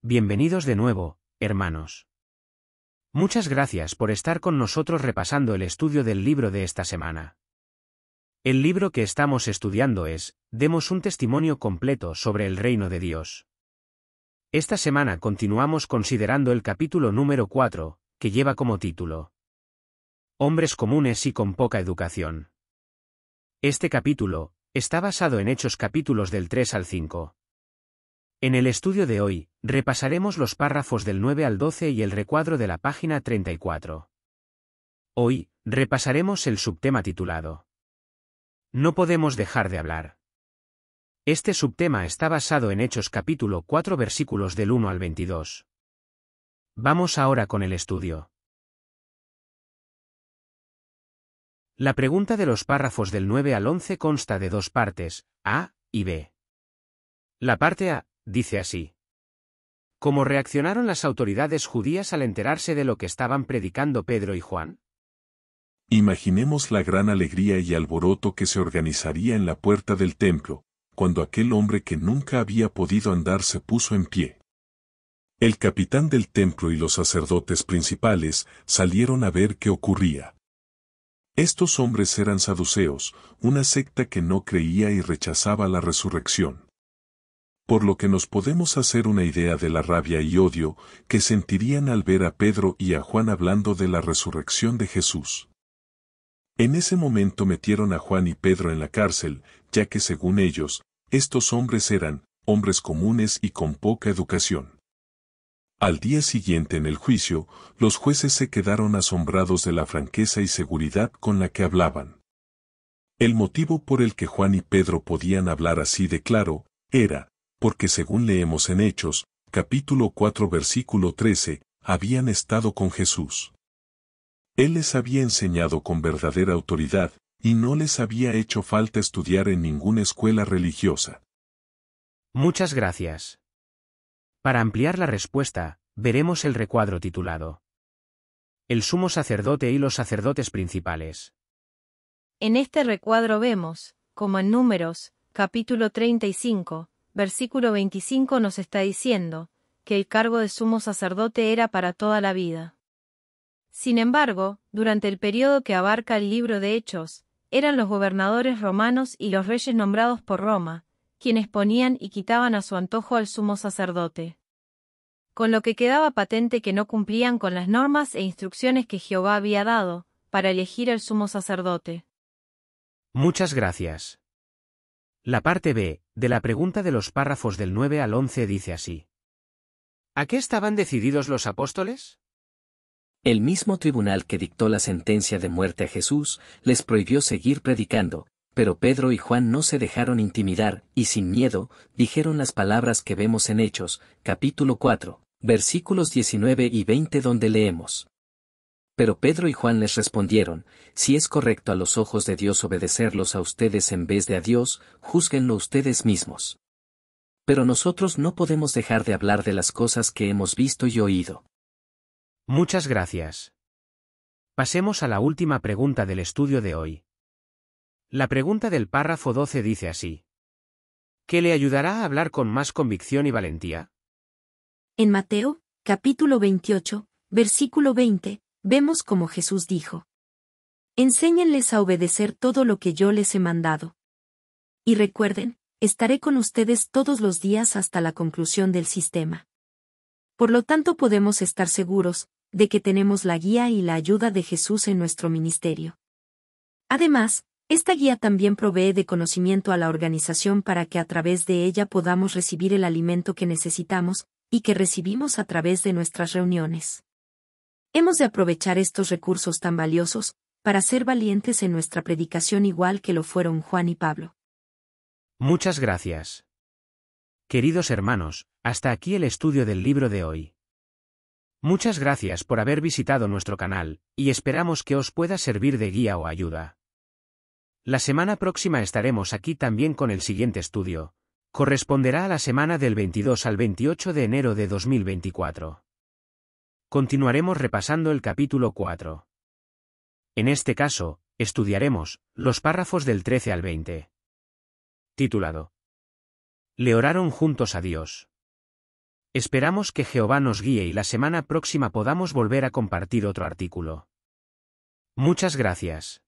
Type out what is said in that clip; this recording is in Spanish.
Bienvenidos de nuevo, hermanos. Muchas gracias por estar con nosotros repasando el estudio del libro de esta semana. El libro que estamos estudiando es, Demos un testimonio completo sobre el reino de Dios. Esta semana continuamos considerando el capítulo número 4, que lleva como título Hombres comunes y con poca educación. Este capítulo está basado en Hechos capítulos del 3 al 5. En el estudio de hoy, repasaremos los párrafos del 9 al 12 y el recuadro de la página 34. Hoy, repasaremos el subtema titulado No podemos dejar de hablar. Este subtema está basado en Hechos capítulo 4 versículos del 1 al 22. Vamos ahora con el estudio. La pregunta de los párrafos del 9 al 11 consta de dos partes, A y B. La parte A dice así: ¿Cómo reaccionaron las autoridades judías al enterarse de lo que estaban predicando Pedro y Juan? Imaginemos la gran alegría y alboroto que se organizaría en la puerta del templo, cuando aquel hombre que nunca había podido andar se puso en pie. El capitán del templo y los sacerdotes principales salieron a ver qué ocurría. Estos hombres eran saduceos, una secta que no creía y rechazaba la resurrección. Por lo que nos podemos hacer una idea de la rabia y odio que sentirían al ver a Pedro y a Juan hablando de la resurrección de Jesús. En ese momento metieron a Juan y Pedro en la cárcel, ya que según ellos, estos hombres eran hombres comunes y con poca educación. Al día siguiente en el juicio, los jueces se quedaron asombrados de la franqueza y seguridad con la que hablaban. El motivo por el que Juan y Pedro podían hablar así de claro, era porque según leemos en Hechos, capítulo 4 versículo 13, habían estado con Jesús. Él les había enseñado con verdadera autoridad, y no les había hecho falta estudiar en ninguna escuela religiosa. Muchas gracias. Para ampliar la respuesta, veremos el recuadro titulado El sumo sacerdote y los sacerdotes principales. En este recuadro vemos, como en Números, capítulo 35, versículo 25 nos está diciendo, que el cargo de sumo sacerdote era para toda la vida. Sin embargo, durante el periodo que abarca el libro de Hechos, eran los gobernadores romanos y los reyes nombrados por Roma, quienes ponían y quitaban a su antojo al sumo sacerdote. Con lo que quedaba patente que no cumplían con las normas e instrucciones que Jehová había dado, para elegir al sumo sacerdote. Muchas gracias. La parte B, de la pregunta de los párrafos del 9 al 11 dice así: ¿A qué estaban decididos los apóstoles? El mismo tribunal que dictó la sentencia de muerte a Jesús, les prohibió seguir predicando, pero Pedro y Juan no se dejaron intimidar, y sin miedo, dijeron las palabras que vemos en Hechos, capítulo 4, versículos 19 y 20 donde leemos. Pero Pedro y Juan les respondieron: si es correcto a los ojos de Dios obedecerlos a ustedes en vez de a Dios, júzguenlo ustedes mismos. Pero nosotros no podemos dejar de hablar de las cosas que hemos visto y oído. Muchas gracias. Pasemos a la última pregunta del estudio de hoy. La pregunta del párrafo 12 dice así: ¿qué le ayudará a hablar con más convicción y valentía? En Mateo, capítulo 28, versículo 20, vemos como Jesús dijo: enséñenles a obedecer todo lo que yo les he mandado. Y recuerden, estaré con ustedes todos los días hasta la conclusión del sistema. Por lo tanto podemos estar seguros de que tenemos la guía y la ayuda de Jesús en nuestro ministerio. Además, esta guía también provee de conocimiento a la organización para que a través de ella podamos recibir el alimento que necesitamos y que recibimos a través de nuestras reuniones. Hemos de aprovechar estos recursos tan valiosos para ser valientes en nuestra predicación igual que lo fueron Juan y Pablo. Muchas gracias. Queridos hermanos, hasta aquí el estudio del libro de hoy. Muchas gracias por haber visitado nuestro canal, y esperamos que os pueda servir de guía o ayuda. La semana próxima estaremos aquí también con el siguiente estudio. Corresponderá a la semana del 22 al 28 de enero de 2024. Continuaremos repasando el capítulo 4. En este caso, estudiaremos los párrafos del 13 al 20. Titulado: Le oraron juntos a Dios. Esperamos que Jehová nos guíe y la semana próxima podamos volver a compartir otro artículo. Muchas gracias.